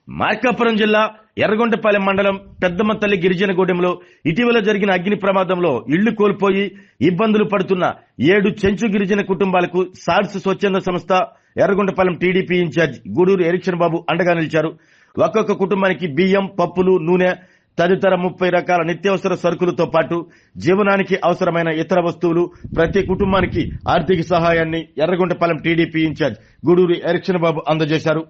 మార్కాపురం జిల్లా ఎర్రగొండపాలెం మండలం పెద్దమతల్లి గిరిజనగూడెంలో ఇటీవల జరిగిన అగ్ని ప్రమాదంలో ఇళ్లు కోల్పోయి ఇబ్బందులు పడుతున్న 7 చెంచు గిరిజన కుటుంబాలకు సార్స్ స్వచ్ఛంద సంస్థ ఎర్రగొండపాలెం టీడీపీ ఇన్ఛార్జ్ గూడూరు ఎరిక్షన్ బాబు అండగా నిలిచారు. ఒక్కొక్క కుటుంబానికి బియ్యం, పప్పులు, నూనె తదితర 30 రకాల నిత్యావసర సరుకులతో పాటు జీవనానికి అవసరమైన ఇతర వస్తువులు ప్రతి కుటుంబానికి ఆర్థిక సహాయాన్ని ఎర్రగొండపాలెం టీడీపీ ఇన్ఛార్జ్ గూడూరు ఎరిక్షన్ బాబు అందజేశారు.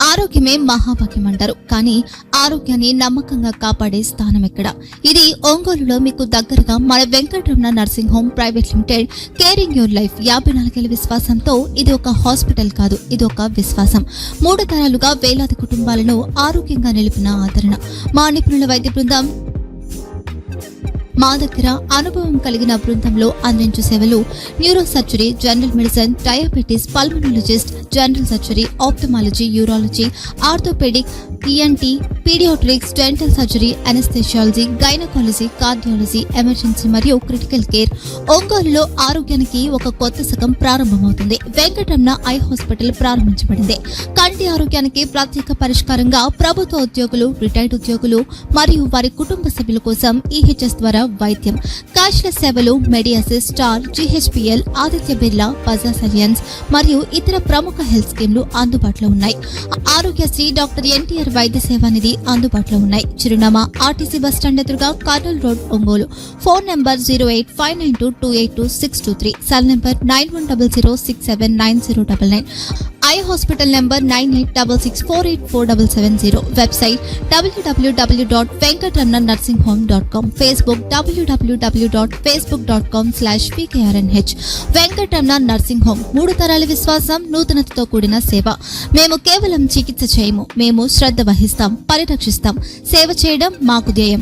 ఆరోగ్యమే మహాభాగ్యం అంటారు. కానీ ఆరోగ్యాన్ని నమ్మకంగా కాపాడే స్థానం ఎక్కడ? ఇది ఒంగోలులో మీకు దగ్గరగా మన Venkataramana nursing home private limited. Caring your life 54 ఏళ్ల విశ్వాసంతో ఇది ఒక హాస్పిటల్ కాదు, ఇది ఒక విశ్వాసం. 3 తరాలుగా వేలాది కుటుంబాలను ఆరోగ్యంగా నిలిపిన ఆదరణ. మా నిపుణుల వైద్య బృందం మా దగ్గర అనుభవం కలిగిన బృందంలో అందించే సేవలు neuro surgery, general medicine, diabetes, pulmonologist, general surgery, ophthalmology, urology, orthopaedic, ENT, paediatrics, dental surgery, anaesthesiology, gynaecology, cardiology, emergency మరియు క్రిటికల్ కేర్. ఒంగోలులో ఆరోగ్యానికి ఒక కొత్త శకం ప్రారంభమవుతుంది. వెంకటరమణ ఐ హాస్పిటల్ ప్రారంభించబడింది. కంటి ఆరోగ్యానికి ప్రత్యేక పరిష్కారంగా ప్రభుత్వ ఉద్యోగులు, రిటైర్డ్ ఉద్యోగులు మరియు వారి కుటుంబ సభ్యుల కోసం ఈహెచ్ఎస్ ద్వారా వైద్యం, క్యాష్లెస్ సేవలు, మెడియాసిస్, స్టార్, జీహెచ్పీఎల్, ఆదిత్య బిర్లా, బజాజ్ అలియన్స్ మరియు ఇతర ప్రముఖ హెల్త్ స్కీమ్లు అందుబాటులో ఉన్నాయి. ఆరోగ్యశ్రీ, డాక్టర్ ఎన్టీఆర్ వైద్య సేవా నిధి అందుబాటులో ఉన్నాయి. చిరునామా ఆర్టీసీ బస్టాండ్ ఎదురుగా, Kurnool road, Ongole. Phone number 08592282623, cell number 9100679099. Eye hospital number 9866484770. Website www.venkatramananursinghome.com. Facebook www.facebook.com/pkrnh. Venkataramana nursing home, 3 తరాల విశ్వాసం, నూతనతతో కూడిన సేవ. మేము కేవలం చికిత్స చేయము, మేము శ్రద్ధ వహిస్తాం, పరిరక్షిస్తాం. సేవ చేయడం మాకు ధ్యేయం.